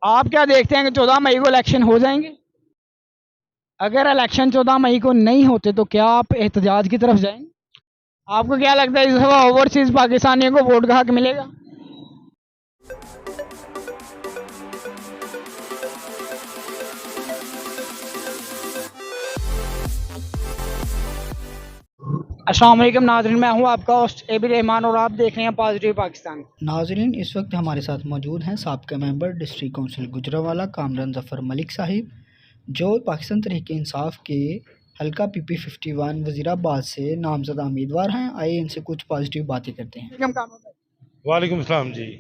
आप क्या देखते हैं कि 14 मई को इलेक्शन हो जाएंगे? अगर इलेक्शन 14 मई को नहीं होते तो क्या आप एहतजाज की तरफ जाएंगे? आपको क्या लगता है इस दफा ओवरसीज पाकिस्तानियों को वोट का हक मिलेगा? अस्सलाम वालेकुम नाज़रीन, मैं हूं आपका होस्ट एबी रहमान और आप देख रहे हैं पॉजिटिव पाकिस्तान। नाजरीन, इस वक्त हमारे साथ मौजूद हैं साबिक़ member district council Gujranwala Kamran Zafar Malik sahib, जो पाकिस्तान तहरीक इंसाफ के हल्का PP 51 वज़ीराबाद से नामज़द उम्मीदवार हैं। आइए इनसे कुछ पॉजिटिव बातें करते हैं। वालेकुम सलाम जी।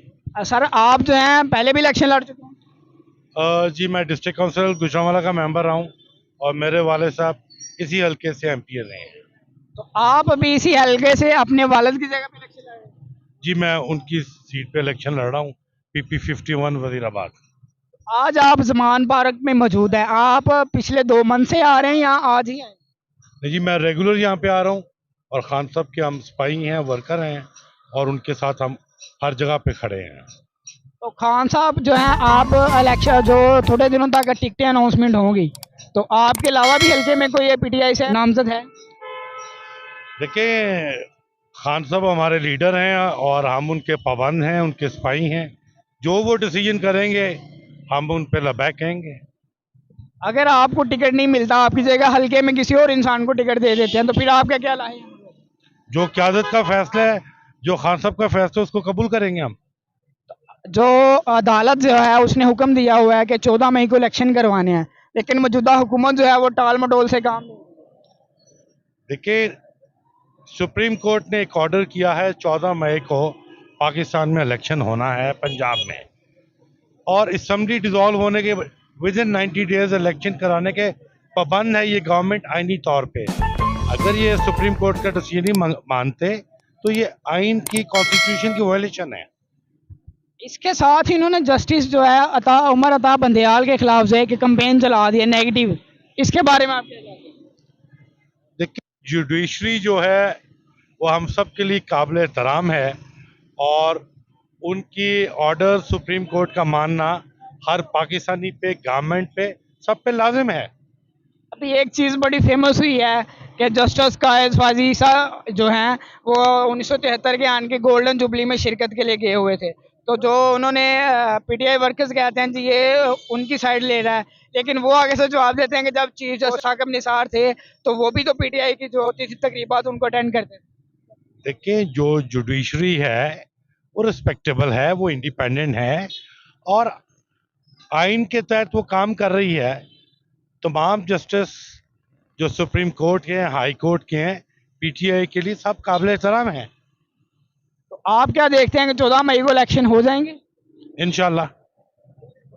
सर, आप जो हैं पहले भी इलेक्शन लड़ चुके हैं? जी मैं डिस्ट्रिक्ट काउंसिल गुजरांवाला का मेंबर रहा हूँ और मेरे वाले साहब इसी हल्के से MP रहे हैं। तो आप अभी इसी हल्के से अपने वालिद की जगह पे इलेक्शन लड़ रहे हैं? जी मैं उनकी सीट पे इलेक्शन लड़ रहा हूँ, PP 51 वजीराबाद। आज आप जमान पार्क में मौजूद हैं। आप पिछले 2 मंथ से आ रहे हैं या आज ही आए? नहीं जी, मैं रेगुलर यहाँ पे आ रहा हूँ और खान साहब के हम सिपाही हैं, वर्कर हैं और उनके साथ हम हर जगह पे खड़े हैं। तो खान साहब जो हैं, आप इलेक्शन जो थोड़े दिनों तक टिकटें अनाउंसमेंट होंगी, तो आपके अलावा भी हल्के में कोई PTI से नामजद है? देखिए, खान साहब हमारे लीडर हैं और हम उनके पाबंद हैं, उनके सिपाही हैं। जो वो डिसीजन करेंगे हम उन पे लबैक कहेंगे। अगर आपको टिकट नहीं मिलता, आपकी जगह हल्के में किसी और इंसान को टिकट दे देते हैं, तो फिर आपका क्या लाए? जो क़यादत का फैसला है, जो खान साहब का फैसला है, उसको कबूल करेंगे हम। जो अदालत जो है उसने हुक्म दिया हुआ है कि 14 मई को इलेक्शन करवाने हैं, लेकिन मौजूदा हुकूमत जो है वो टाल मटोल से काम नहीं। देखिए, सुप्रीम कोर्ट ने एक ऑर्डर किया है, 14 मई को पाकिस्तान में इलेक्शन होना है पंजाब में, और असम्बली डिसॉल्व होने के विद इन 90 डेज इलेक्शन कराने के पाबंद है ये गवर्नमेंट आईनी तौर पे। अगर ये सुप्रीम कोर्ट का डिसीजन नहीं मानते तो ये आइन की, कॉन्स्टिट्यूशन की वायलेशन है। इसके साथ ही इन्होंने जस्टिस जो है उमर अता बंदयाल के खिलाफ जो है कि कंपेन चला दिया नेगेटिव। इसके बारे में आप क्या कहते हैं? देखिए, जुडिशरी जो है वो हम सब के लिए काबिल एहतराम है और उनकी ऑर्डर सुप्रीम कोर्ट का मानना हर पाकिस्तानी पे, गवर्नमेंट पे, सब पे लाजिम है। अभी एक चीज़ बड़ी फेमस हुई है कि जस्टिस कायद फाजीसा जो हैं वो 1973 के आन के गोल्डन जुबली में शिरकत के लिए गए हुए थे। तो जो उन्होंने PTI वर्कर्स कहते हैं जी ये उनकी साइड ले रहा है, लेकिन वो आगे से जवाब देते हैं कि जब चीफ जस्टिस साकिब निसार थे तो वो भी तो PTI की जो होती थी तकरीबात उनको अटेंड करते थे। देखिए, जो जुडिशरी है वो रिस्पेक्टेबल है, वो इंडिपेंडेंट है और आइन के तहत वो काम कर रही है। तमाम जस्टिस जो सुप्रीम कोर्ट के हैं, हाई कोर्ट के हैं, PTI के लिए सब काबिल एहतराम हैं। तो आप क्या देखते हैं कि 14 मई को इलेक्शन हो जाएंगे? इंशाल्लाह।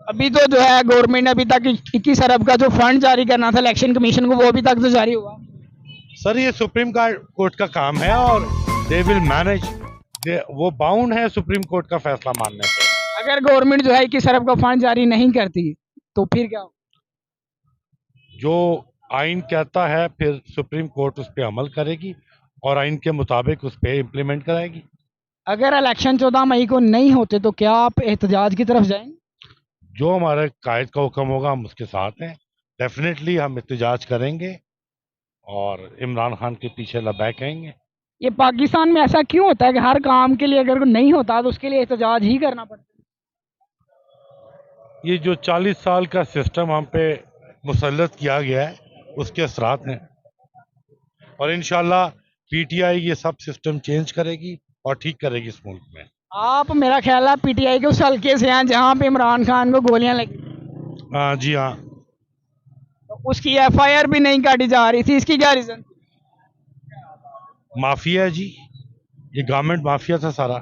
अभी तो जो है गवर्नमेंट ने अभी तक 21 अरब का जो फंड जारी करना था इलेक्शन कमीशन को, वो अभी तक तो जारी हुआ। सर, ये सुप्रीम कोर्ट का काम है और दे विल मैनेज, वो बाउंड है सुप्रीम कोर्ट का फैसला मानने से। अगर गवर्नमेंट जो है 21 अरब का फंड जारी नहीं करती तो फिर क्या होगा? जो आइन कहता है फिर सुप्रीम कोर्ट उस पर अमल करेगी और आइन के मुताबिक उस पर इम्प्लीमेंट कराएगी। अगर इलेक्शन 14 मई को नहीं होते तो क्या आप एहतजाज की तरफ जाएंगे? जो हमारे कायद का हुक्म होगा हम उसके साथ हैं। डेफिनेटली हम एहतजाज करेंगे और इमरान खान के पीछे लबैक आएंगे। ये पाकिस्तान में ऐसा क्यों होता है कि हर काम के लिए अगर नहीं होता तो उसके लिए एहतजाज ही करना पड़ता है? ये जो 40 साल का सिस्टम हम पे मुसल्लत किया गया है उसके असरात हैं और इंशाल्लाह PTI ये सब सिस्टम चेंज करेगी और ठीक करेगी इस मुल्क में। आप, मेरा ख्याल है, PTI के उस हल्के से हैं जहाँ पे इमरान खान को गोलियां लगी। हाँ जी, हाँ। तो उसकी FIR भी नहीं काटी जा रही थी, इसकी क्या रीजन? माफिया है जी, ये गवर्नमेंट माफिया था सारा।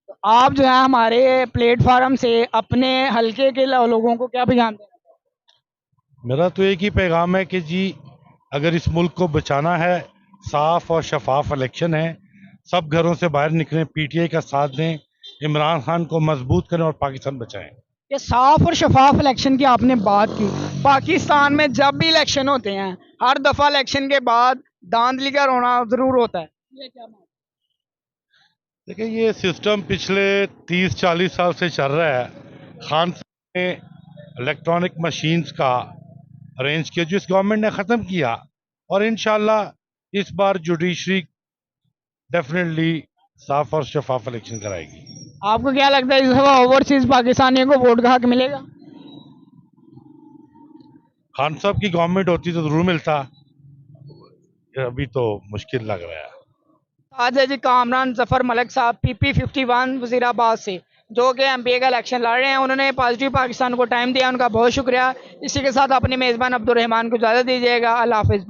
तो आप जो है हमारे प्लेटफार्म से अपने हल्के के लोगों को क्या पैगाम देना? मेरा तो एक ही पैगाम है कि जी, अगर इस मुल्क को बचाना है, साफ और शफाफ इलेक्शन है, सब घरों से बाहर निकलें, PTI का साथ दें, इमरान खान को मजबूत करें और पाकिस्तान बचाएं। ये साफ और शफाफ इलेक्शन की आपने बात की। पाकिस्तान में जब भी इलेक्शन होते हैं हर दफा इलेक्शन के बाद धांधली का रोना जरूर होता है। ये क्या बात? देखिए, ये सिस्टम पिछले 30-40 साल से चल रहा है। खान इलेक्ट्रॉनिक मशीन्स का अरेंज किया जो इस गवर्नमेंट ने ख़त्म किया, और इंशाल्लाह इस बार जुडिशरी डेफिनेटली साफ और शफाफ इलेक्शन कराएगी। आपको क्या लगता है इस दफा ओवरसीज पाकिस्तानियों को वोट का हक मिलेगा? खान साहब की गवर्नमेंट होती तो जरूर मिलता, अभी तो मुश्किल लग रहा है। आज है जी कामरान जफर मलिक साहब PP 51 वजीराबाद से, जो कि MP का इलेक्शन लड़ रहे हैं। उन्होंने पॉजिटिव पाकिस्तान को टाइम दिया, उनका बहुत शुक्रिया। इसी के साथ अपने मेज़बान अब्दुल रहमान को इजाज़त दीजिएगा। अल्लाह हाफिज़।